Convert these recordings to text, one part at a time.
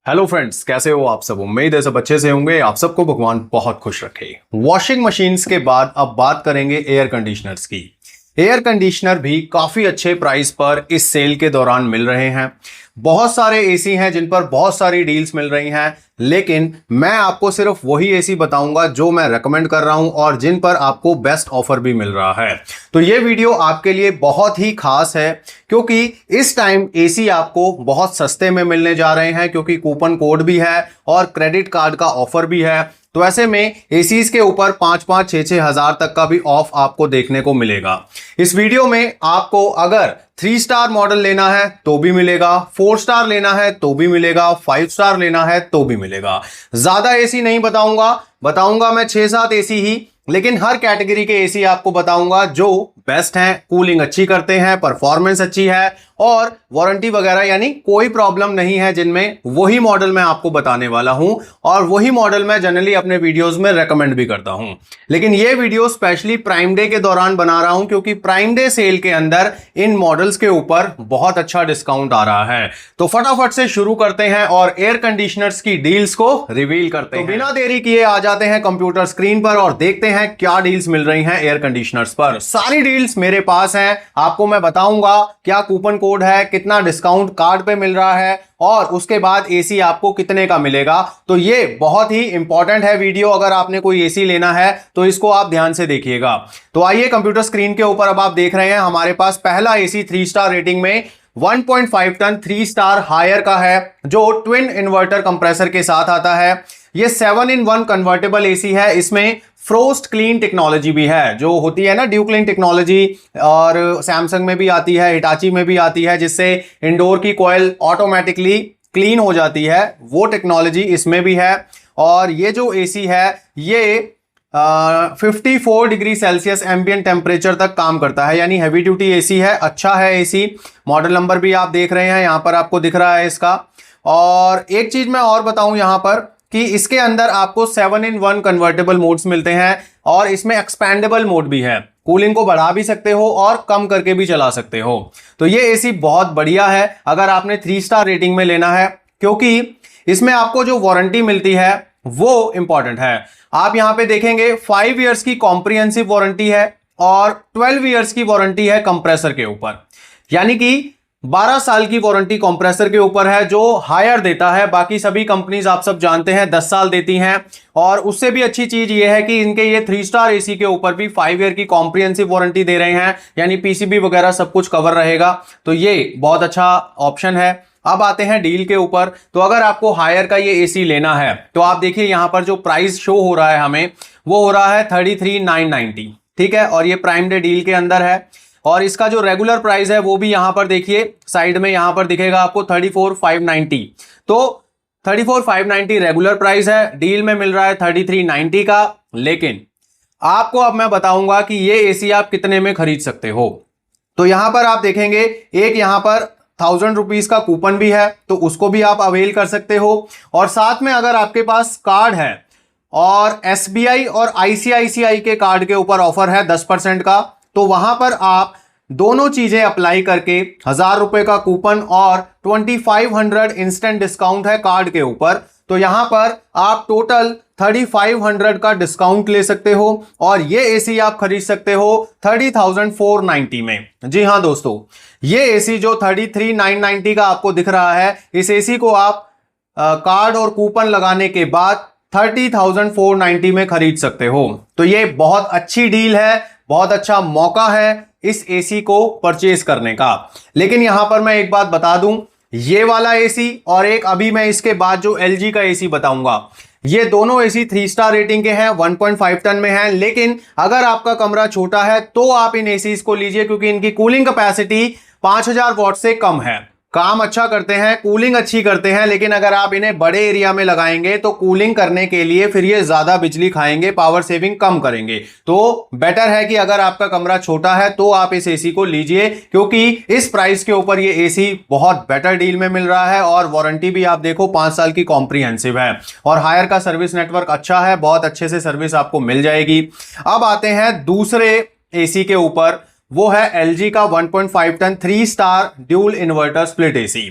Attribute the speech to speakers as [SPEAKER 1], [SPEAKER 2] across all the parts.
[SPEAKER 1] Hello friends, कैसे हो आप सब। उम्मीद है सब अच्छे से होंगे। आप सबको भगवान बहुत खुश रखे। वॉशिंग मशीन्स के बाद अब बात करेंगे एयर कंडीशनर्स की। एयर कंडीशनर भी काफी अच्छे प्राइस पर इस सेल के दौरान मिल रहे हैं। बहुत सारे एसी हैं जिन पर बहुत सारी डील्स मिल रही हैं, लेकिन मैं आपको सिर्फ वही एसी बताऊंगा जो मैं रेकमेंड कर रहा हूं और जिन पर आपको बेस्ट ऑफर भी मिल रहा है। तो ये वीडियो आपके लिए बहुत ही खास है क्योंकि इस टाइम एसी आपको बहुत सस्ते में मिलने जा रहे हैं, क्योंकि कूपन कोड भी है और क्रेडिट कार्ड का ऑफर भी है। तो ऐसे में एसीज के ऊपर 5-5, 6-6 हजार तक का भी ऑफ आपको देखने को मिलेगा। इस वीडियो में आपको अगर 3 स्टार मॉडल लेना है तो भी मिलेगा, 4 स्टार लेना है तो भी मिलेगा, 5 स्टार लेना है तो भी मिलेगा। ज्यादा एसी नहीं बताऊंगा मैं 6-7 एसी ही, लेकिन हर कैटेगरी के एसी आपको बताऊंगा जो बेस्ट हैं, कूलिंग अच्छी करते हैं, परफॉर्मेंस अच्छी है और वारंटी वगैरह यानी कोई प्रॉब्लम नहीं है जिनमें। वही मॉडल मैं आपको बताने वाला हूं और वही मॉडल मैं जनरली अपने वीडियोस में रेकमेंड भी करता हूं। लेकिन ये वीडियो स्पेशली प्राइम डे के दौरान बना रहा हूं क्योंकि प्राइम डे सेल के अंदर इन मॉडल्स के ऊपर बहुत अच्छा डिस्काउंट आ रहा है। तो फटाफट से शुरू करते हैं और एयर कंडीशनर्स की डील्स को रिवील करते हैं। तो बिना देरी किए आ जाते हैं कंप्यूटर स्क्रीन पर और देखते हैं क्या डील्स मिल रही हैं एयर कंडीशनर्स पर। सारी डील्स मेरे पास हैं, आपको मैं बताऊंगा क्या कूपन कोड है, कितना डिस्काउंट कार्ड पे मिल रहा है और उसके बाद एसी आपको कितने का मिलेगा। तो ये बहुत ही इंपॉर्टेंट है वीडियो। अगर आपने कोई एसी लेना है तो इसको आप ध्यान से देखिएगा। तो आइए, कंप्यूटर स्क्रीन के ऊपर अब आप देख रहे हैं हमारे पास पहला एसी 3 स्टार रेटिंग में 1.5 टन 3 स्टार हायर का है, जो ट्विन इन्वर्टर कंप्रेसर के साथ आता है। ये 7-in-1 कन्वर्टेबल एसी है। इसमें फ्रोस्ट क्लीन टेक्नोलॉजी भी है, जो होती है ना ड्यू क्लीन टेक्नोलॉजी, और सैमसंग में भी आती है, हिटाची में भी आती है, जिससे इंडोर की कॉइल ऑटोमेटिकली क्लीन हो जाती है। वो टेक्नोलॉजी इसमें भी है। और ये जो एसी है ये 54 डिग्री सेल्सियस एम्बिएंट टेम्परेचर तक काम करता है, यानी हैवी ड्यूटी एसी है, अच्छा है एसी। मॉडल नंबर भी आप देख रहे हैं, यहां पर आपको दिख रहा है इसका। और एक चीज मैं और बताऊं यहां पर कि इसके अंदर आपको 7-in-1 कन्वर्टेबल मोड्स मिलते हैं और इसमें एक्सपैंडेबल मोड भी है। कूलिंग को बढ़ा भी सकते हो और कम करके भी चला सकते हो। तो ये एसी बहुत बढ़िया है अगर आपने 3 स्टार रेटिंग में लेना है, क्योंकि इसमें आपको जो वारंटी मिलती है वो इंपॉर्टेंट है। आप यहां पे देखेंगे 5 इयर्स की कॉम्प्रिहेंसिव वारंटी है और 12 इयर्स की वारंटी है कंप्रेसर के ऊपर, यानी कि 12 साल की वारंटी कंप्रेसर के ऊपर है, जो हायर देता है। बाकी सभी कंपनीज आप सब जानते हैं 10 साल देती हैं। और उससे भी अच्छी चीज ये है कि इनके ये 3 स्टार एसी के ऊपर भी 5 ईयर की कॉम्प्रिहेंसिव वारंटी दे रहे हैं, यानी पीसीबी वगैरह सब कुछ कवर रहेगा। तो ये बहुत अच्छा ऑप्शन है। अब आते हैं डील के ऊपर। तो अगर आपको हायर का ये एसी लेना है तो आप देखिए यहां पर जो प्राइस शो हो रहा है हमें, वो हो रहा है 33,990, ठीक है। और ये प्राइम डे डील के अंदर है। और इसका जो रेगुलर प्राइस है वो भी यहां पर देखिए साइड में, यहां पर दिखेगा आपको 34,590। तो 34,590 रेगुलर प्राइस है, डील में मिल रहा है 33,90 का। लेकिन आपको अब मैं बताऊंगा कि ये एसी आप कितने में खरीद सकते हो। तो यहां पर आप देखेंगे एक यहां पर 1000 रुपीज का कूपन भी है, तो उसको भी आप अवेल कर सकते हो। और साथ में अगर आपके पास कार्ड है और एसबीआई और आईसीआईसीआई के कार्ड के ऊपर ऑफर है 10% का, तो वहां पर आप दोनों चीजें अप्लाई करके 1000 रुपए का कूपन और 2500 इंस्टेंट डिस्काउंट है कार्ड के ऊपर, तो यहां पर आप टोटल 3500 का डिस्काउंट ले सकते हो और ये एसी आप खरीद सकते हो 30,490 में। जी हां दोस्तों, ये एसी जो 33,990 का आपको दिख रहा है, इस एसी को आप कार्ड और कूपन लगाने के बाद 30,490 में खरीद सकते हो। तो ये बहुत अच्छी डील है, बहुत अच्छा मौका है इस एसी को परचेज करने का। लेकिन यहां पर मैं एक बात बता दूं, ये वाला एसी और एक अभी मैं इसके बाद जो एलजी का एसी बताऊंगा, ये दोनों एसी 3 स्टार रेटिंग के हैं, 1.5 टन में हैं। लेकिन अगर आपका कमरा छोटा है तो आप इन एसीज को लीजिए, क्योंकि इनकी कूलिंग कैपेसिटी 5000 वॉट से कम है। काम अच्छा करते हैं, कूलिंग अच्छी करते हैं, लेकिन अगर आप इन्हें बड़े एरिया में लगाएंगे तो कूलिंग करने के लिए फिर ये ज्यादा बिजली खाएंगे, पावर सेविंग कम करेंगे। तो बेटर है कि अगर आपका कमरा छोटा है तो आप इस एसी को लीजिए, क्योंकि इस प्राइस के ऊपर ये एसी बहुत बेटर डील में मिल रहा है। और वारंटी भी आप देखो 5 साल की कॉम्प्रिहेंसिव है और हायर का सर्विस नेटवर्क अच्छा है, बहुत अच्छे से सर्विस आपको मिल जाएगी। अब आते हैं दूसरे एसी के ऊपर, वो है एलजी का 1.5 ton 3 star dual inverter split AC.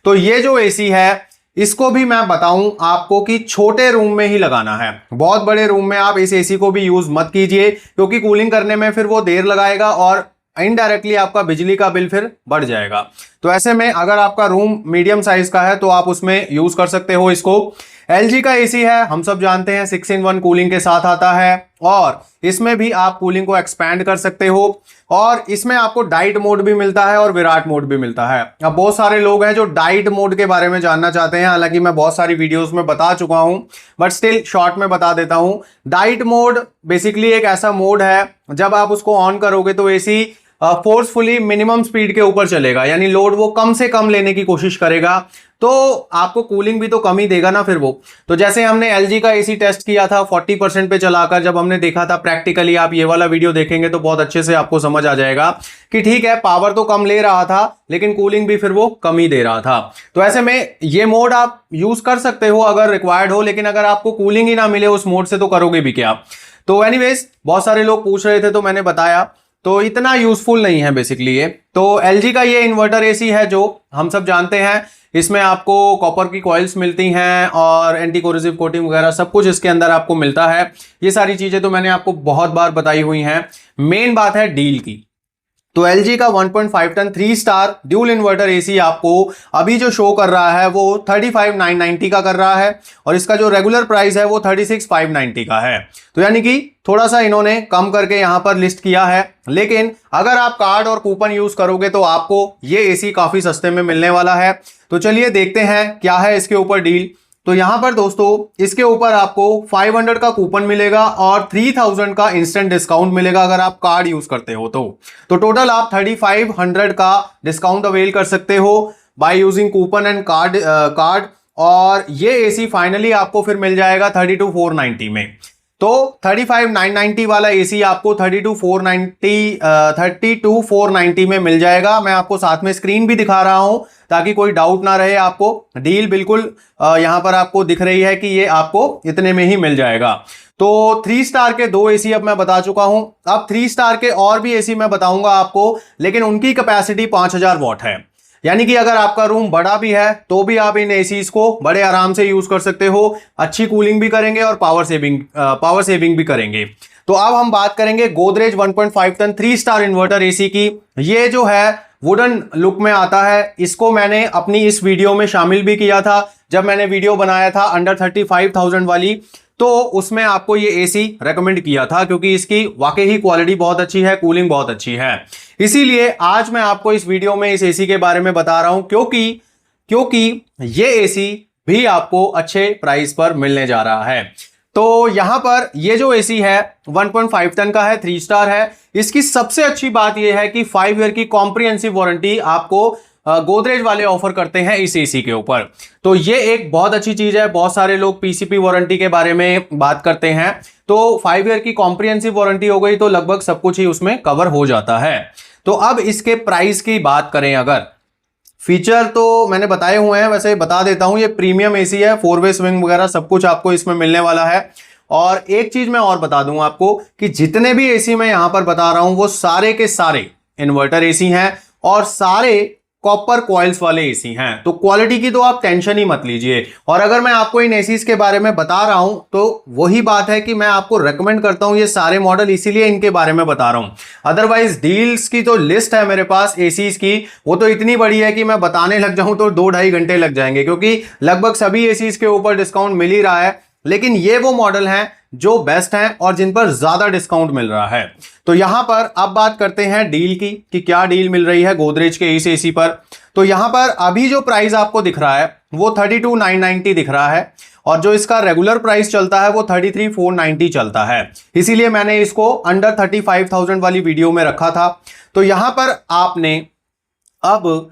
[SPEAKER 1] तो ये जो एसी है इसको भी मैं बताऊं आपको कि छोटे रूम में ही लगाना है। बहुत बड़े रूम में आप इस एसी को भी यूज मत कीजिए, क्योंकि कूलिंग करने में फिर वो देर लगाएगा और इनडायरेक्टली आपका बिजली का बिल फिर बढ़ जाएगा। तो ऐसे में अगर आपका रूम मीडियम साइज का है तो आप उसमें यूज कर सकते हो इसको। एलजी का एसी है, हम सब जानते हैं 6-in-1 कूलिंग के साथ आता है, और इसमें भी आप कूलिंग को एक्सपैंड कर सकते हो, और इसमें आपको डाइट मोड भी मिलता है और विराट मोड भी मिलता है। अब बहुत सारे लोग हैं जो डाइट मोड के बारे में जानना चाहते हैं, हालांकि मैं बहुत सारी वीडियोस में बता चुका हूं, बट स्टिल शॉर्ट में बता देता हूं। डाइट मोड बेसिकली एक ऐसा मोड है, जब आप उसको ऑन करोगे तो एसी फोर्सफुली मिनिमम स्पीड के ऊपर चलेगा, यानी लोड वो कम से कम लेने की कोशिश करेगा, तो आपको कूलिंग भी तो कम ही देगा ना फिर वो। तो जैसे हमने एलजी का एसी टेस्ट किया था 40% पे चलाकर, जब हमने देखा था प्रैक्टिकली, आप ये वाला वीडियो देखेंगे तो बहुत अच्छे से आपको समझ आ जाएगा कि ठीक है, पावर तो कम ले रहा था लेकिन कूलिंग भी फिर वो कम ही दे रहा था। तो ऐसे में ये मोड आप यूज कर सकते हो अगर रिक्वायर्ड हो, लेकिन अगर आपको कूलिंग ही ना मिले उस मोड से तो करोगे भी क्या। तो एनीवेज, बहुत सारे लोग पूछ रहे थे तो मैंने बताया, तो इतना यूजफुल नहीं है बेसिकली ये। तो एलजी का ये इन्वर्टर एसी है जो हम सब जानते हैं, इसमें आपको कॉपर की कॉइल्स मिलती हैं और एंटी कोरोसिव कोटिंग वगैरह सब कुछ इसके अंदर आपको मिलता है। ये सारी चीजें तो मैंने आपको बहुत बार बताई हुई हैं। मेन बात है डील की। तो LG का 1.5 ton 3 star dual inverter AC आपको अभी जो शो कर रहा है वो 35,990 का कर रहा है, और इसका जो रेगुलर प्राइस है वो 36,590 का है। तो यानी कि थोड़ा सा इन्होंने कम करके यहां पर लिस्ट किया है, लेकिन अगर आप कार्ड और कूपन यूज करोगे तो आपको ये एसी काफी सस्ते में मिलने वाला है। तो चलिए देखते हैं क्या है इसके ऊपर डील। तो यहां पर दोस्तों इसके ऊपर आपको 500 का कूपन मिलेगा और 3000 का इंस्टेंट डिस्काउंट मिलेगा अगर आप कार्ड यूज करते हो तो टोटल आप 3500 का डिस्काउंट अवेल कर सकते हो by using coupon and card. और ये एसी फाइनली आपको फिर मिल जाएगा 32,490 में। तो 35,990 वाला एसी आपको 32,490 में मिल जाएगा। मैं आपको साथ में स्क्रीन भी दिखा रहा हूं ताकि कोई डाउट ना रहे आपको। डील बिल्कुल यहां पर आपको दिख रही है कि ये आपको इतने में ही मिल जाएगा। तो 3 स्टार के 2 एसी अब मैं बता चुका हूं। अब 3 स्टार के और भी एसी मैं बताऊंगा आपको, लेकिन उनकी कैपेसिटी 5000 वॉट है, यानी कि अगर आपका रूम बड़ा भी है तो भी आप इन एसीज को बड़े आराम से यूज कर सकते हो। अच्छी कूलिंग भी करेंगे और पावर सेविंग भी करेंगे। तो अब हम बात करेंगे Godrej 1.5 ton 3 star inverter AC की। ये जो है वुडन लुक में आता है। इसको मैंने अपनी इस वीडियो में शामिल भी किया था जब मैंने वीडियो बनाया था अंडर 35,000 वाली, तो उसमें आपको ये एसी रेकमेंड किया था क्योंकि इसकी वाकई ही क्वालिटी बहुत अच्छी है, कूलिंग बहुत अच्छी है। इसीलिए आज मैं आपको इस वीडियो में इस एसी के बारे में बता रहा हूं, क्योंकि ये एसी भी आपको अच्छे प्राइस पर मिलने जा रहा है। तो यहां पर ये जो एसी है 1.5 टन का है, 3 स्टार है। इसकी सबसे अच्छी बात यह है कि 5 ईयर की कॉम्प्रिहेंसिव वारंटी आपको गोदरेज वाले ऑफर करते हैं इस एसी के ऊपर। तो ये एक बहुत अच्छी चीज है। बहुत सारे लोग पीसीपी वारंटी के बारे में बात करते हैं, तो 5 ईयर की कॉम्प्रिहेंसिव वारंटी हो गई तो लगभग सब कुछ ही उसमें कवर हो जाता है। तो अब इसके प्राइस की बात करें, अगर फीचर तो मैंने बताए हुए हैं, वैसे बता देता हूं। ये प्रीमियम एसी है, 4 वे स्विंग वगैरह सब कुछ आपको इसमें मिलने वाला है। और एक चीज मैं और बता दूं आपको कि जितने भी एसी मैं यहां पर बता रहा हूं वो सारे के सारे इन्वर्टर एसी हैं और सारे कॉपर कॉइल्स वाले एसी हैं। तो क्वालिटी की तो आप टेंशन ही मत लीजिए। और अगर मैं आपको इन एसीज के बारे में बता रहा हूं तो वही बात है कि मैं आपको रेकमेंड करता हूं ये सारे मॉडल, इसीलिए इनके बारे में बता रहा हूं। अदरवाइज डील्स की तो लिस्ट है मेरे पास एसीज की, वो तो इतनी बड़ी है कि मैं बताने लग जाऊं तो 2-2.5 घंटे लग जाएंगे, क्योंकि लगभग सभी एसीज के ऊपर डिस्काउंट मिल ही रहा है। लेकिन ये वो मॉडल हैं जो बेस्ट हैं और जिन पर ज्यादा डिस्काउंट मिल रहा है। तो यहां पर अब बात करते हैं डील की कि क्या डील मिल रही है गोदरेज के इस एसी पर। तो यहां पर अभी जो प्राइस आपको दिख रहा है वो 32,990 दिख रहा है, और जो इसका रेगुलर प्राइस चलता है वो 33,490 चलता है। इसीलिए मैंने इसको अंडर 35,000 वाली वीडियो में रखा था। तो यहां पर आपने अब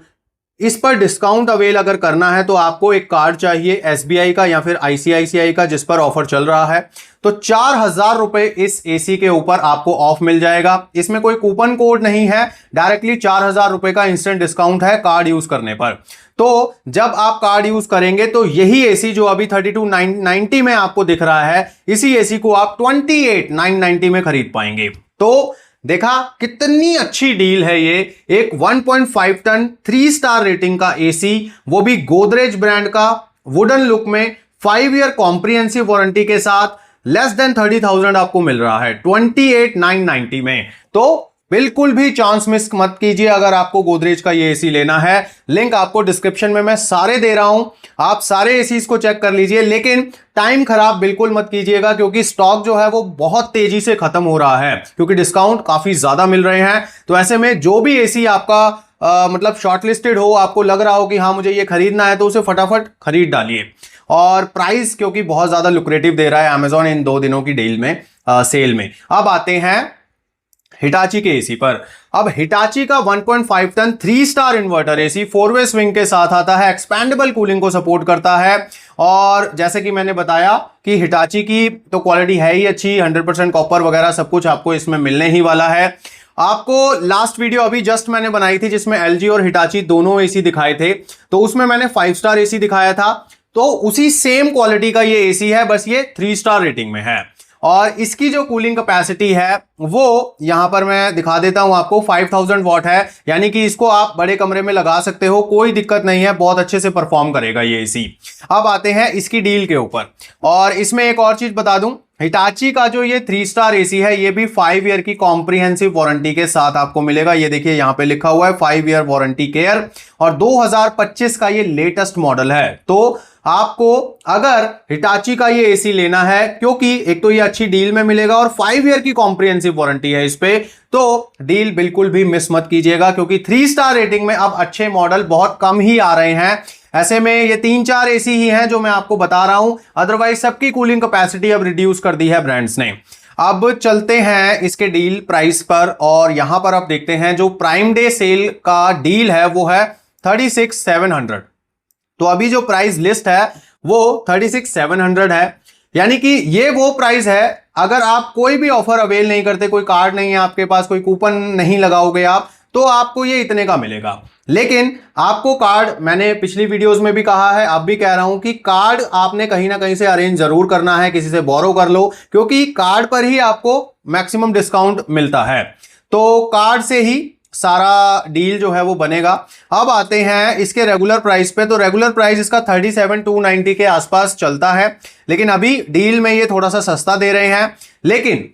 [SPEAKER 1] इस पर डिस्काउंट अवेल अगर करना है तो आपको एक कार्ड चाहिए SBI का या फिर ICICI का जिस पर ऑफर चल रहा है। तो 4,000 रुपए इस एसी के ऊपर आपको ऑफ मिल जाएगा। इसमें कोई कूपन कोड नहीं है, डायरेक्टली 4,000 रुपए का इंस्टेंट डिस्काउंट है कार्ड यूज करने पर। तो जब आप कार्ड यूज करेंगे तो यही एसी जो अभी 32,990 में आपको दिख रहा है, इसी एसी को आप 28,990 में खरीद पाएंगे। तो देखा कितनी अच्छी डील है ये। एक 1.5 टन 3 स्टार रेटिंग का एसी, वो भी गोदरेज ब्रांड का, वुडन लुक में 5 ईयर कॉम्प्रिहेंसिव वारंटी के साथ लेस देन 30,000 आपको मिल रहा है 28,990 में। तो बिल्कुल भी चांस मिस मत कीजिए अगर आपको गोदरेज का ये एसी लेना है। लिंक आपको डिस्क्रिप्शन में मैं सारे दे रहा हूं, आप सारे एसीज को चेक कर लीजिए, लेकिन टाइम खराब बिल्कुल मत कीजिएगा क्योंकि स्टॉक जो है वो बहुत तेजी से खत्म हो रहा है क्योंकि डिस्काउंट काफी ज्यादा मिल रहे हैं। तो ऐसे में जो भी एसी आपका मतलब शॉर्टलिस्टेड हो, आपको लग रहा हो कि हाँ मुझे ये खरीदना है, तो उसे फटाफट खरीद डालिए। और प्राइस क्योंकि बहुत ज्यादा लुक्रेटिव दे रहा है अमेजॉन इन 2 दिनों की डील में, सेल में। अब आते हैं हिटाची के एसी पर। अब हिटाची का 1.5 टन 3 स्टार इन्वर्टर एसी 4-वे स्विंग के साथ आता है, एक्सपेंडेबल कूलिंग को सपोर्ट करता है। और जैसे कि मैंने बताया कि हिटाची की तो क्वालिटी है ही अच्छी, 100% कॉपर वगैरह सब कुछ आपको इसमें मिलने ही वाला है। आपको लास्ट वीडियो अभी जस्ट मैंने बनाई थी जिसमें एलजी और हिटाची दोनों एसी दिखाए थे, तो उसमें मैंने 5 स्टार एसी दिखाया था। तो उसी सेम क्वालिटी का ये एसी है, बस ये 3 स्टार रेटिंग में है। और इसकी जो कूलिंग कैपेसिटी है वो यहां पर मैं दिखा देता हूं आपको, 5000 वॉट है, यानी कि इसको आप बड़े कमरे में लगा सकते हो, कोई दिक्कत नहीं है, बहुत अच्छे से परफॉर्म करेगा ये एसी। अब आते हैं इसकी डील के ऊपर, और इसमें एक और चीज बता दूं, हिटाची का जो ये 3 स्टार एसी है ये भी 5 ईयर की कॉम्प्रिहेंसिव वारंटी के साथ आपको मिलेगा। ये देखिए यहां पे लिखा हुआ है 5 ईयर वारंटी केयर, और 2025 का ये लेटेस्ट मॉडल है। तो आपको अगर हिटाची का ये एसी लेना है, क्योंकि एक तो ये अच्छी डील में मिलेगा और 5 ईयर की कॉम्प्रिहेंसिव वारंटी है इस पे, तो डील बिल्कुल भी मिस मत कीजिएगा क्योंकि 3 स्टार रेटिंग में अब अच्छे मॉडल बहुत कम ही आ रहे हैं। ऐसे में ये 3-4 एसी ही हैं जो मैं आपको बता रहा हूं, अदरवाइज सबकी कूलिंग कैपेसिटी अब रिड्यूस कर दी है ब्रांड्स ने। अब चलते हैं इसके डील प्राइस पर, और यहां पर आप देखते हैं जो प्राइम डे सेल का डील है वो है 36,700। तो अभी जो प्राइस लिस्ट है वो 36,700 है, यानी कि ये वो प्राइस है अगर आप कोई भी ऑफर अवेल नहीं करते, कोई कार्ड नहीं है आपके पास, कोई कूपन नहीं लगाओगे आप, तो आपको ये इतने का मिलेगा। लेकिन आपको कार्ड, मैंने पिछली वीडियोस में भी कहा है, अब भी कह रहा हूं कि कार्ड आपने कहीं ना कहीं से अरेंज जरूर करना है, किसी से बोरो कर लो, क्योंकि कार्ड पर ही आपको मैक्सिमम डिस्काउंट मिलता है। तो कार्ड से ही सारा डील जो है वो बनेगा। अब आते हैं इसके रेगुलर प्राइस पे, तो रेगुलर प्राइस इसका 37,290 के आसपास चलता है, लेकिन अभी डील में ये थोड़ा सा सस्ता दे रहे हैं। लेकिन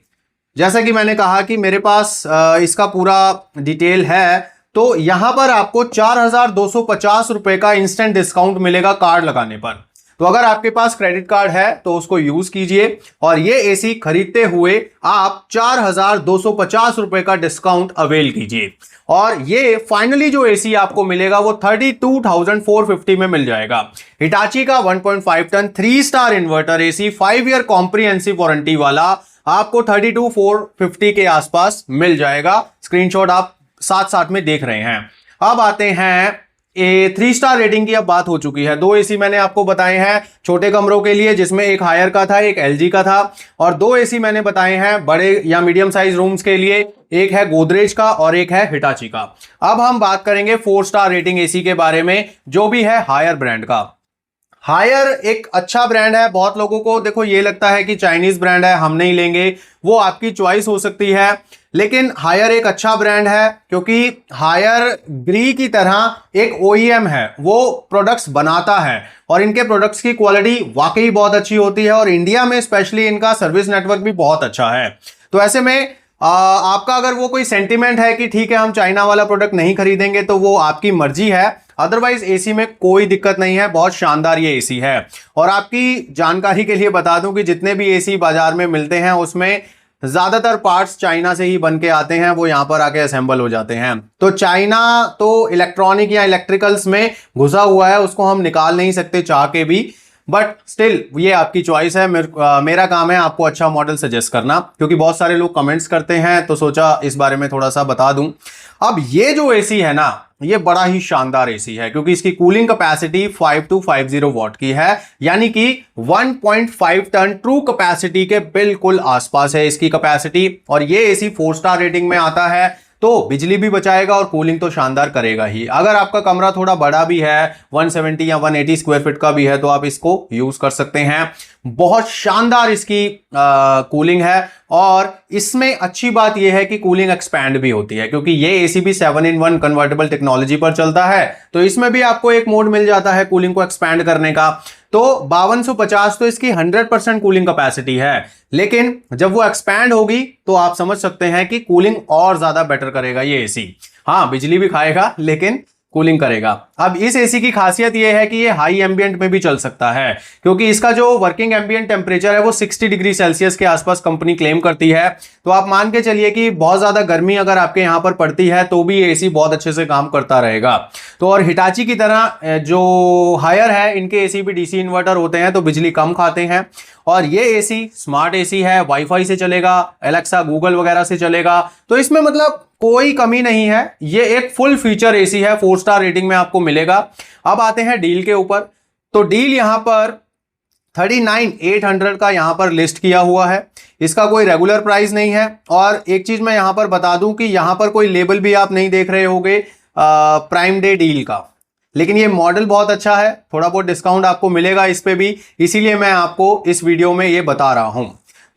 [SPEAKER 1] जैसा कि मैंने कहा कि मेरे पास इसका पूरा डिटेल है, तो यहां पर आपको 4,250 रुपए का इंस्टेंट डिस्काउंट मिलेगा कार्ड लगाने पर। तो अगर आपके पास क्रेडिट कार्ड है तो उसको यूज कीजिए, और ये एसी खरीदते हुए आप 4,250 रुपए का डिस्काउंट अवेल कीजिए, और ये फाइनली जो एसी आपको मिलेगा वो 32,450 में मिल जाएगा। हिटाची का 1.5 ton 3 star inverter AC 5 year comprehensive warranty वाला आपको 32,450 के आसपास मिल जाएगा। स्क्रीनशॉट आप साथ साथ में देख रहे हैं। अब आते हैं 3 स्टार रेटिंग की, अब बात हो चुकी है। 2 एसी मैंने आपको बताए हैं छोटे कमरों के लिए, जिसमें एक हायर का था, एक एलजी का था, और 2 एसी मैंने बताए हैं बड़े या मीडियम साइज रूम्स के लिए, एक है गोदरेज का और एक है हिटाची का। अब हम बात करेंगे 4 स्टार रेटिंग एसी के बारे में, जो भी है हायर ब्रांड का। हायर एक अच्छा ब्रांड है, बहुत लोगों को देखो ये लगता है कि चाइनीज ब्रांड है हम नहीं लेंगे, वो आपकी चॉइस हो सकती है, लेकिन हायर एक अच्छा ब्रांड है क्योंकि हायर ग्री की तरह एक ओईएम है, वो प्रोडक्ट्स बनाता है और इनके प्रोडक्ट्स की क्वालिटी वाकई बहुत अच्छी होती है, और इंडिया में स्पेशली इनका सर्विस नेटवर्क भी बहुत अच्छा है। तो ऐसे में आपका अगर वो कोई सेंटिमेंट है कि ठीक है हम चाइना वाला प्रोडक्ट नहीं खरीदेंगे, तो वो आपकी मर्जी है, अदरवाइज एसी में कोई दिक्कत नहीं है, बहुत शानदार ये एसी है। और आपकी जानकारी के लिए बता दूं कि जितने भी एसी बाजार में मिलते हैं उसमें ज्यादातर पार्ट्स चाइना से ही बन के आते हैं, वो यहां पर आके असेंबल हो जाते हैं। तो चाइना तो इलेक्ट्रॉनिक या इलेक्ट्रिकल्स में घुसा हुआ है, उसको हम निकाल नहीं सकते चाह के भी, बट स्टिल ये आपकी चॉइस है। मेरा काम है आपको अच्छा मॉडल सजेस्ट करना, क्योंकि बहुत सारे लोग कमेंट्स करते हैं, तो सोचा इस बारे में थोड़ा सा बता दूं। अब ये जो एसी है ना, ये बड़ा ही शानदार एसी है क्योंकि इसकी कूलिंग कैपेसिटी 5250 वॉट की है, यानी कि 1.5 टन ट्रू कैपेसिटी के बिल्कुल आसपास है इसकी कैपेसिटी। और ये एसी 4 स्टार रेटिंग में आता है, तो बिजली भी बचाएगा और कूलिंग तो शानदार करेगा ही। अगर आपका कमरा थोड़ा बड़ा भी है, 170 या 180 स्क्वायर फीट का भी है, तो आप इसको यूज कर सकते हैं। बहुत शानदार इसकी कूलिंग है, और इसमें अच्छी बात यह है कि कूलिंग एक्सपैंड भी होती है, क्योंकि ये एसी भी 7-in-1 कन्वर्टेबल टेक्नोलॉजी पर चलता है, तो इसमें भी आपको एक मोड मिल जाता है कूलिंग को एक्सपैंड करने का। तो 5250 तो इसकी 100% कूलिंग कैपेसिटी है, लेकिन जब वो एक्सपैंड होगी तो आप समझ सकते हैं कि कूलिंग और ज्यादा बेटर करेगा ये एसी। हाँ, बिजली भी खाएगा लेकिन कूलिंग करेगा। अब इस एसी की खासियत यह है कि ये हाई एम्बिएंट में भी चल सकता है, क्योंकि इसका जो वर्किंग एम्बिएंट टेम्परेचर है वो 60 डिग्री सेल्सियस के आसपास कंपनी क्लेम करती है। तो आप मान के चलिए कि बहुत ज्यादा गर्मी अगर आपके यहां पर पड़ती है तो भी ये एसी बहुत अच्छे से काम करता रहेगा। तो और हिटाची की तरह जो हायर है, इनके एसी भी डीसी इन्वर्टर होते हैं, तो बिजली कम खाते हैं। और ये एसी स्मार्ट एसी है, वाईफाई से चलेगा, एलेक्सा गूगल वगैरह से चलेगा, तो इसमें मतलब कोई कमी नहीं है। ये एक फुल फीचर एसी है, 4 स्टार रेटिंग में आपको मिलेगा। अब आते हैं डील के ऊपर। तो डील यहां पर 39,800 का यहां पर लिस्ट किया हुआ है, इसका कोई रेगुलर प्राइस नहीं है। और एक चीज मैं यहां पर बता दूं कि यहां पर कोई लेबल भी आप नहीं देख रहे होंगे प्राइम डे डील का, लेकिन ये मॉडल बहुत अच्छा है, थोड़ा बहुत डिस्काउंट आपको मिलेगा इस पे भी, इसीलिए मैं आपको इस वीडियो में ये बता रहा हूं।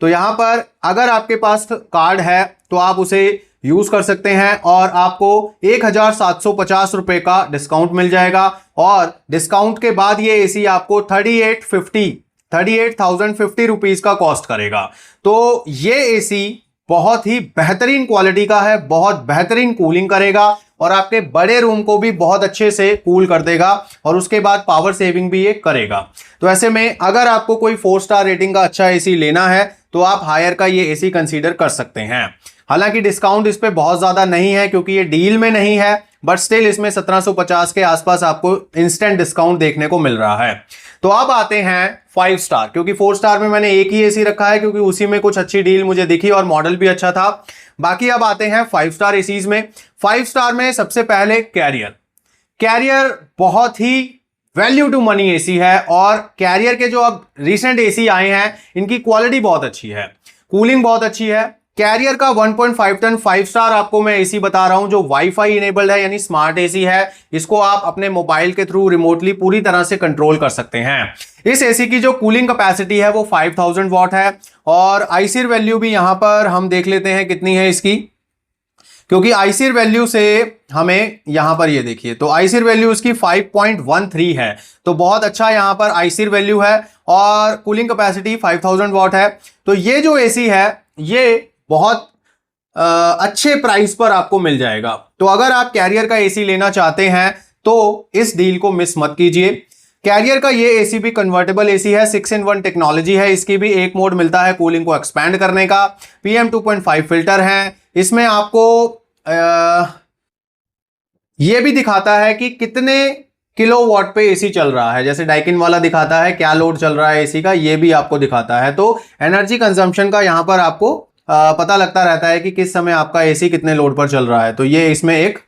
[SPEAKER 1] तो यहां पर अगर आपके पास कार्ड है तो आप उसे यूज कर सकते हैं, और आपको 1,750 रुपए का डिस्काउंट मिल जाएगा। और डिस्काउंट के बाद ये एसी आपको 38,050 रुपीज का कॉस्ट करेगा। तो ये एसी बहुत ही बेहतरीन क्वालिटी का है, बहुत बेहतरीन कूलिंग करेगा, और आपके बड़े रूम को भी बहुत अच्छे से कूल कर देगा, और उसके बाद पावर सेविंग भी ये करेगा। तो ऐसे में अगर आपको कोई 4 स्टार रेटिंग का अच्छा एसी लेना है तो आप हायर का ये एसी कंसीडर कर सकते हैं। हालांकि डिस्काउंट इस पे बहुत ज्यादा नहीं है क्योंकि ये डील में नहीं है, बट स्टिल इसमें 1750 के आसपास आपको इंस्टेंट डिस्काउंट देखने को मिल रहा है। तो अब आते हैं 5 स्टार, क्योंकि 4 स्टार में मैंने एक ही एसी रखा है क्योंकि उसी में कुछ अच्छी डील मुझे दिखी और मॉडल भी अच्छा था। बाकी अब आते हैं 5 स्टार एसीज में। 5 स्टार में सबसे पहले कैरियर बहुत ही वैल्यू टू मनी एसी है, और कैरियर के जो अब रिसेंट एसी आए हैं इनकी क्वालिटी बहुत अच्छी है, कूलिंग बहुत अच्छी है। कैरियर का 1.5 टन 5 स्टार आपको मैं एसी बता रहा हूं जो वाईफाई इनेबल्ड है, यानी स्मार्ट एसी है। इसको आप अपने मोबाइल के थ्रू रिमोटली पूरी तरह से कंट्रोल कर सकते हैं। इस एसी की जो कूलिंग कैपेसिटी है वो 5000 वॉट है, और आईसीआर वैल्यू भी यहां पर हम देख लेते हैं कितनी है इसकी, क्योंकि आईसीआर वैल्यू से हमें यहां पर ये देखिए, तो आईसीआर वैल्यू इसकी 5.13 है, तो बहुत अच्छा यहां पर आईसीआर वैल्यू है, और कूलिंग कैपेसिटी 5000 वॉट है। तो ये जो एसी है ये बहुत अच्छे प्राइस पर आपको मिल जाएगा। तो अगर आप कैरियर का एसी लेना चाहते हैं तो इस डील को मिस मत कीजिए। कैरियर का ये एसी भी कन्वर्टेबल एसी है, 6-in-1 टेक्नोलॉजी है, इसकी भी एक मोड मिलता है कूलिंग को एक्सपैंड करने का। PM 2.5 फिल्टर है, इसमें आपको ये भी दिखाता है कि कितने किलोवाट पे एसी चल रहा है, जैसे डाइकिन वाला दिखाता है क्या लोड चल रहा है एसी का, ये भी आपको दिखाता है। तो एनर्जी कंजम्पशन का यहां पर आपको पता लगता रहता है कि किस समय आपका एसी कितने लोड पर चल रहा है, तो ये इसमें एक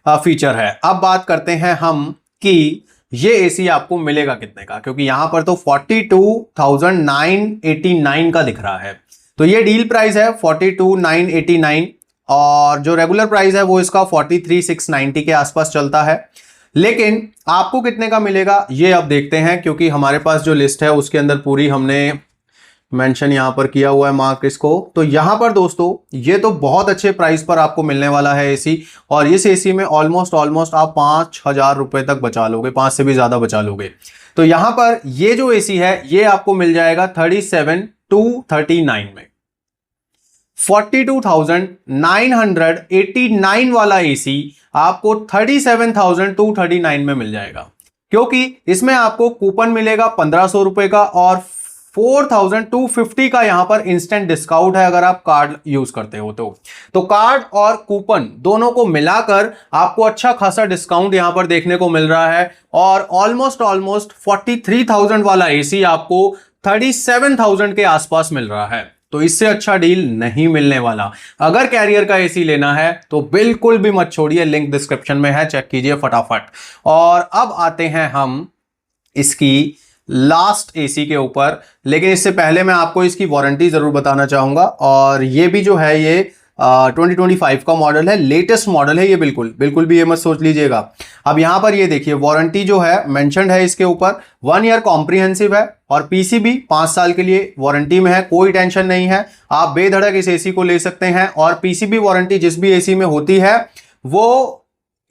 [SPEAKER 1] फीचर है। अब बात करते हैं हम कि ये एसी आपको मिलेगा कितने का, क्योंकि यहां पर तो 42,989 का दिख रहा है, तो ये डील प्राइस है 42,989, और जो रेगुलर प्राइस है वो इसका 43,690 के आसपास चलता है। लेकिन आपको कितने का मिलेगा ये अब देखते हैं, क्योंकि हमारे पास जो लिस्ट है उसके अंदर पूरी हमने मेंशन यहां पर किया हुआ है मार्क इसको। तो यहां पर दोस्तों ये तो बहुत अच्छे प्राइस पर आपको मिलने वाला है एसी, और इस एसी में ऑलमोस्ट आप 5,000 रुपए तक बचा लोगे, 5 से भी ज्यादा बचा लोगे। तो यहां पर ये जो एसी है ये आपको मिल जाएगा 37,239 में। 42,989 वाला एसी आपको 37,239 में मिल जाएगा, क्योंकि इसमें आपको कूपन मिलेगा 1500 रुपए का, और 4,250 का यहां पर इंस्टेंट डिस्काउंट है अगर आप कार्ड यूज करते हो तो कार्ड और कूपन दोनों को मिलाकर आपको अच्छा खासा डिस्काउंट यहां पर देखने को मिल रहा है, और ऑलमोस्ट 43,000 वाला एसी आपको 37,000 के आसपास मिल रहा है। तो इससे अच्छा डील नहीं मिलने वाला। अगर कैरियर का एसी लेना है तो बिल्कुल भी मत छोड़िए, लिंक डिस्क्रिप्शन में है, चेक कीजिए फटाफट। और अब आते हैं हम इसकी लास्ट एसी के ऊपर, लेकिन इससे पहले मैं आपको इसकी वारंटी जरूर बताना चाहूंगा। और ये भी जो है ये 2025 का मॉडल है, लेटेस्ट मॉडल है ये, बिल्कुल बिल्कुल भी ये मत सोच लीजिएगा। अब यहां पर ये देखिए वारंटी जो है मेंशन्ड है इसके ऊपर, 1 ईयर कॉम्प्रिहेंसिव है और पीसीबी 5 साल के लिए वारंटी में है, कोई टेंशन नहीं है, आप बेधड़क इस एसी को ले सकते हैं। और पीसीबी वारंटी जिस भी एसी में होती है वो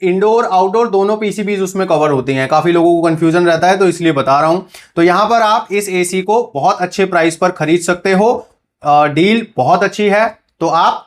[SPEAKER 1] इंडोर आउटडोर दोनों पीसीबीज उसमें कवर होती हैं। काफी लोगों को कंफ्यूजन रहता है तो इसलिए बता रहा हूं। तो यहां पर आप इस एसी को बहुत अच्छे प्राइस पर खरीद सकते हो, डील बहुत अच्छी है, तो आप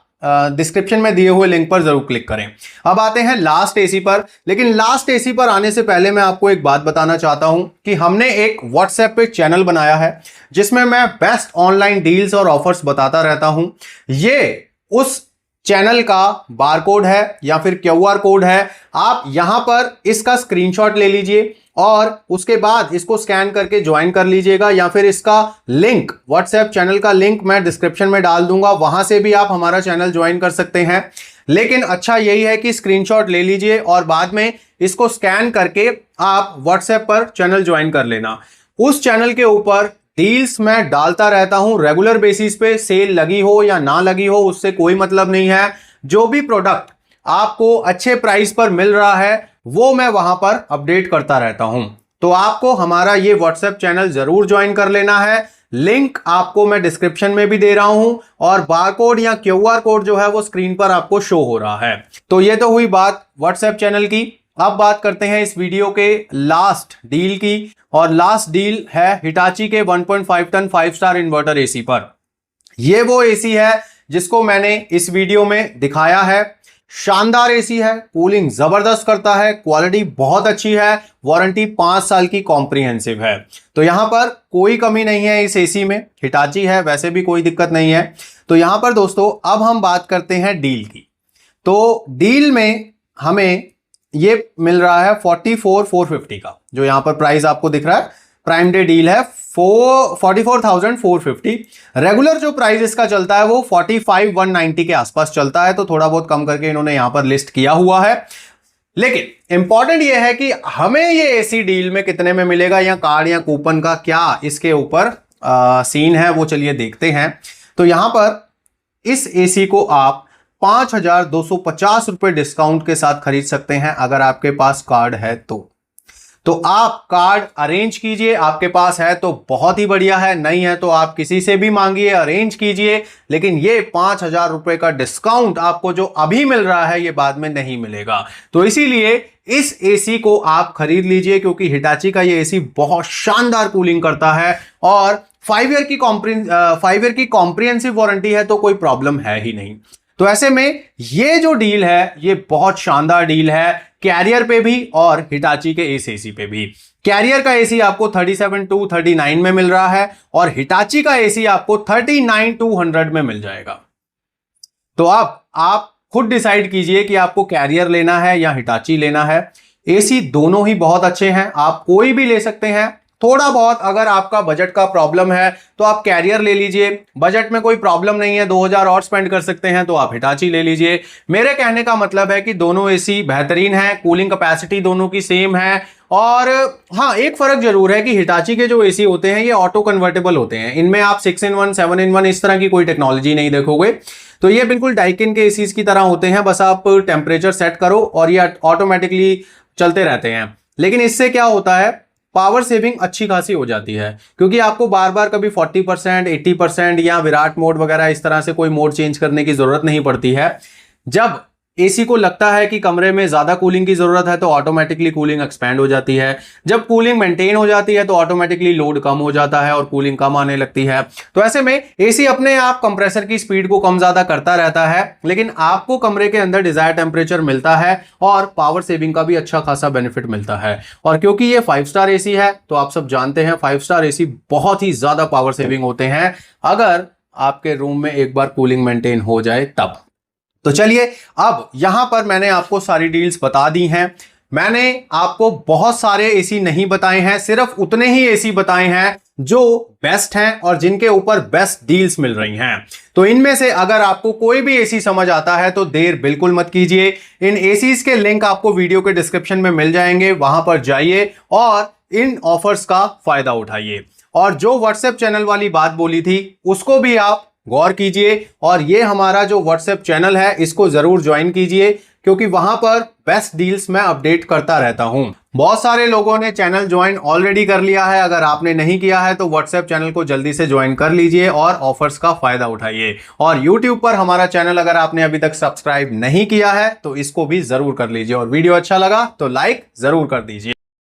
[SPEAKER 1] डिस्क्रिप्शन में दिए हुए लिंक पर जरूर क्लिक करें। अब आते हैं लास्ट एसी पर, लेकिन लास्ट एसी पर आने से पहले मैं आपको एक बात बताना चाहता हूं कि हमने एक व्हाट्सएप पे चैनल बनाया है जिसमें मैं बेस्ट ऑनलाइन डील्स और ऑफर्स बताता रहता हूं। ये उस चैनल का बारकोड है या फिर क्यूआर कोड है, आप यहां पर इसका स्क्रीनशॉट ले लीजिए और उसके बाद इसको स्कैन करके ज्वाइन कर लीजिएगा, या फिर इसका लिंक, व्हाट्सएप चैनल का लिंक मैं डिस्क्रिप्शन में डाल दूंगा, वहां से भी आप हमारा चैनल ज्वाइन कर सकते हैं। लेकिन अच्छा यही है कि स्क्रीनशॉट ले लीजिए और बाद में इसको स्कैन करके आप व्हाट्सएप पर चैनल ज्वाइन कर लेना। उस चैनल के ऊपर डील्स मैं डालता रहता हूं रेगुलर बेसिस पे, सेल लगी हो या ना लगी हो उससे कोई मतलब नहीं है। जो भी प्रोडक्ट आपको अच्छे प्राइस पर मिल रहा है वो मैं वहां पर अपडेट करता रहता हूं। तो आपको हमारा ये व्हाट्सएप चैनल जरूर ज्वाइन कर लेना है, लिंक आपको मैं डिस्क्रिप्शन में भी दे रहा हूं और बारकोड या क्यूआर कोड जो है वो स्क्रीन पर आपको शो हो रहा है। तो ये तो हुई बात व्हाट्सएप चैनल की। अब बात करते हैं इस वीडियो के लास्ट डील की, और लास्ट डील है हिटाची के 1.5 टन 5 स्टार इन्वर्टर एसी पर। ये वो एसी है जिसको मैंने इस वीडियो में दिखाया है। शानदार एसी है, कूलिंग जबरदस्त करता है, क्वालिटी बहुत अच्छी है, वारंटी 5 साल की कॉम्प्रिहेंसिव है। तो यहां पर कोई कमी नहीं है इस एसी में, हिटाची है वैसे भी कोई दिक्कत नहीं है। तो यहां पर दोस्तों अब हम बात करते हैं डील की। तो डील में हमें ये मिल रहा है 44,450 का, जो यहां पर प्राइस आपको दिख रहा है, प्राइम डे डील है 44,450। रेगुलर जो प्राइस इसका चलता है वो 45,190 के आसपास चलता है, तो थोड़ा बहुत कम करके इन्होंने यहां पर लिस्ट किया हुआ है। लेकिन इंपॉर्टेंट ये है कि हमें ये एसी डील में कितने में मिलेगा, या कार्ड या कूपन का क्या इसके ऊपर सीन है वो चलिए देखते हैं। तो यहां पर इस एसी को आप 5,250 रुपए डिस्काउंट के साथ खरीद सकते हैं अगर आपके पास कार्ड है तो आप कार्ड अरेंज कीजिए, आपके पास है तो बहुत ही बढ़िया है, नहीं है तो आप किसी से भी मांगिए, अरेंज कीजिए। लेकिन ये 5,000 रुपए का डिस्काउंट आपको जो अभी मिल रहा है ये बाद में नहीं मिलेगा। तो इसीलिए इस एसी को आप खरीद लीजिए, क्योंकि हिटाची का ये एसी बहुत शानदार कूलिंग करता है और 5 ईयर की कॉम्प्रिहेंसिव वारंटी है, तो कोई प्रॉब्लम है ही नहीं। तो ऐसे में ये जो डील है ये बहुत शानदार डील है, कैरियर पे भी और हिटाची के इस एसी पे भी। कैरियर का एसी आपको 37,239 में मिल रहा है और हिटाची का एसी आपको 39,200 में मिल जाएगा। तो अब आप खुद डिसाइड कीजिए कि आपको कैरियर लेना है या हिटाची लेना है। एसी दोनों ही बहुत अच्छे हैं, आप कोई भी ले सकते हैं। थोड़ा बहुत अगर आपका बजट का प्रॉब्लम है तो आप कैरियर ले लीजिए, बजट में कोई प्रॉब्लम नहीं है, 2,000 और स्पेंड कर सकते हैं तो आप हिटाची ले लीजिए। मेरे कहने का मतलब है कि दोनों एसी बेहतरीन है, कूलिंग कैपेसिटी दोनों की सेम है। और हाँ, एक फर्क जरूर है कि हिटाची के जो एसी होते हैं ये ऑटो कन्वर्टेबल होते हैं, इनमें आप 6-in-1 7-in-1 इस तरह की कोई टेक्नोलॉजी नहीं देखोगे। तो ये बिल्कुल डाइकिन के एसीज की तरह होते हैं, बस आप टेम्परेचर सेट करो और ये ऑटोमेटिकली चलते रहते हैं। लेकिन इससे क्या होता है, पावर सेविंग अच्छी खासी हो जाती है, क्योंकि आपको बार बार कभी 40%, 80% या विराट मोड वगैरह इस तरह से कोई मोड चेंज करने की जरूरत नहीं पड़ती है। जब एसी को लगता है कि कमरे में ज्यादा कूलिंग की जरूरत है तो ऑटोमेटिकली कूलिंग एक्सपैंड हो जाती है, जब कूलिंग मेंटेन हो जाती है तो ऑटोमेटिकली लोड कम हो जाता है और कूलिंग कम आने लगती है। तो ऐसे में एसी अपने आप कंप्रेसर की स्पीड को कम ज्यादा करता रहता है, लेकिन आपको कमरे के अंदर डिजायर टेम्परेचर मिलता है और पावर सेविंग का भी अच्छा खासा बेनिफिट मिलता है। और क्योंकि ये 5 स्टार एसी है तो आप सब जानते हैं 5 स्टार एसी बहुत ही ज्यादा पावर सेविंग होते हैं, अगर आपके रूम में एक बार कूलिंग मेंटेन हो जाए तब। तो चलिए, अब यहां पर मैंने आपको सारी डील्स बता दी हैं। मैंने आपको बहुत सारे एसी नहीं बताए हैं, सिर्फ उतने ही एसी बताए हैं जो बेस्ट हैं और जिनके ऊपर बेस्ट डील्स मिल रही हैं। तो इनमें से अगर आपको कोई भी एसी समझ आता है तो देर बिल्कुल मत कीजिए। इन एसीज के लिंक आपको वीडियो के डिस्क्रिप्शन में मिल जाएंगे, वहां पर जाइए और इन ऑफर्स का फायदा उठाइए। और जो व्हाट्सएप चैनल वाली बात बोली थी उसको भी आप गौर कीजिए और ये हमारा जो व्हाट्सएप चैनल है इसको जरूर ज्वाइन कीजिए, क्योंकि वहां पर बेस्ट डील्स मैं अपडेट करता रहता हूं। बहुत सारे लोगों ने चैनल ज्वाइन ऑलरेडी कर लिया है, अगर आपने नहीं किया है तो व्हाट्सएप चैनल को जल्दी से ज्वाइन कर लीजिए और ऑफर्स का फायदा उठाइए। और यूट्यूब पर हमारा चैनल अगर आपने अभी तक सब्सक्राइब नहीं किया है तो इसको भी जरूर कर लीजिए, और वीडियो अच्छा लगा तो लाइक जरूर कर दीजिए।